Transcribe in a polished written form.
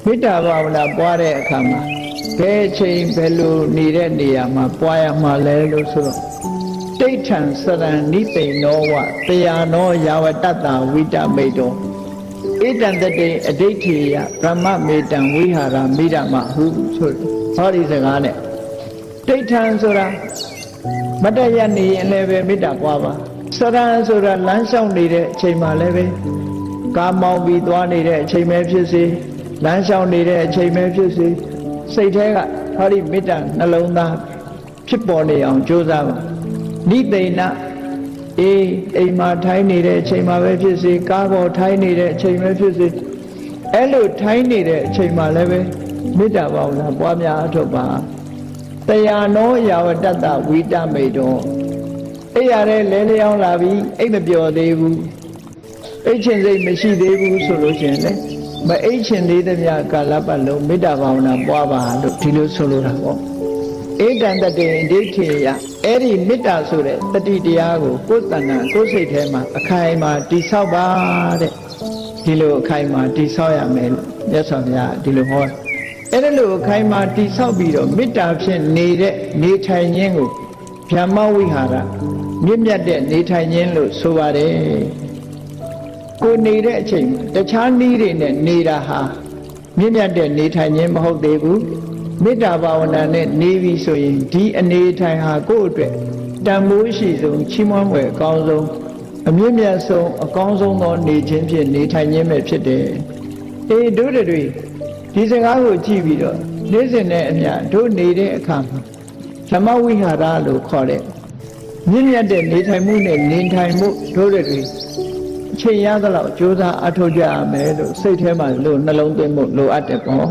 မေတ္တာဘာဝနာပွားတဲ့အခါမှာဘယ်အချိန်ဘယ်လိုနေတဲ့နေရာမှာပွားရမှာလဲလို့ဆိုတော့တိဋ္ဌံစရဏနိသိဏောဝတယာနောယာဝတ္တဝိတမိတောဧတံတတေအဋိဋ္ဌိယဗြဟ္မမေတံဝိဟာရမိဓမ္မဟုဆိုဟောဒီစကားနဲ့တိဋ္ဌံဆိုတာမတရနေရင်လည်းပဲမေတ္တာပွားပါစရဏဆိုတာလမ်းလျှောက်နေတဲ့အချိန်မှာလည်းပဲကားမောင်းပြီးသွားနေတဲ့အချိန်ပဲဖြစ်စေလမ်းလျှောက်နေတဲ့အချိန်ပဲဖြစ်စေစိတ်ထဲကဟောဒီမေတ္တာနှလုံးသားဖြစ်ပေါ်နေအောင်ကြိုးစားပါနိသိဏအိမ်မှာထိုင်းနေတဲ့အချိန်မှာပဲဖြစ်စေကားပေါ်ထိုင်းနေတဲ့အချိန်ပဲဖြစ်စေအဲ့လိုထိုင်းနေတဲ့အချိန်မှာလည်းပဲမေတ္တာဘာဝနာပွားများအထောက်ပါတယာနောယာဝတ္တဝိတမိတောအဲ့ရတဲ့လဲလျောင်းလာပြီးအိတ်မပြောသေးဘူးအိတ်ချင်စိတ်မရှိသေးဘူးဆိုလို့ရှိရင်လေမအိတ်ချင်သေးတဲ့မြတ်ကာလပတ်လုံးမေတ္တာဘာဝနာပွားပါလို့ဒီလိုဆိုလိုတာပေါ့ဧကံတတေဒိဋ္ဌိယအဲ့ဒီမေတ္တာဆိုတဲ့တတိတရားကိုကိုယ်တဏ္ဍကိုယ်စိတ်ထဲမှာအခိုင်အမာတည်ဆောက်ပါတဲ့ဒီလိုအခိုင်အမာတည်ဆောက်ရမယ်လို့မြတ်စွာဘုရားဒီလိုဟောအဲ့ဒါလိုအခိုင်အမာတည်ဆောက်ပြီးတော့မေတ္တာဖြင့်နေတဲ့နေထိုင်ခြင်းကိုဗျမ္မဝိဟာရမြင့်မြတ်တဲ့နေထိုင်ခြင်းလို့ဆိုပါတယ်ကိုနေတဲ့အချိန်တခြားနည်းတွေနဲ့နေတာဟာမြင့်မြတ်တဲ့နေထိုင်ခြင်းမဟုတ်သေးဘူးမေတ္တာဘာဝနာနဲ့နေပြီဆိုရင်ဒီအနေထိုင်ဟာကိုယ့်အတွက်တန်ဖိုးရှိဆုံးချီးမွမ်းဖွယ်အကောင်းဆုံးအမြင့်မြတ်ဆုံးအကောင်းဆုံးသောနေခြင်းဖြင့်နေထိုင်ခြင်းပဲဖြစ်တယ်တို့တွေဒီစကားကိုကြည့်ပြီးတော့နေ့စဉ်နဲ့အမျှတို့နေတဲ့အခါမှာဓမ္မဝိဟာရလို့ခေါ်တဲ့မြင့်မြတ်တဲ့နေထိုင်မှုနဲ့နေထိုင်မှုတို့တွေအချိန်ရသလောက်ကြိုးစားအထောက်ကြရမယ်လို့စိတ်ထဲမှာလို့နှလုံးသွင်းမှုလိုအပ်တယ်ပေါ့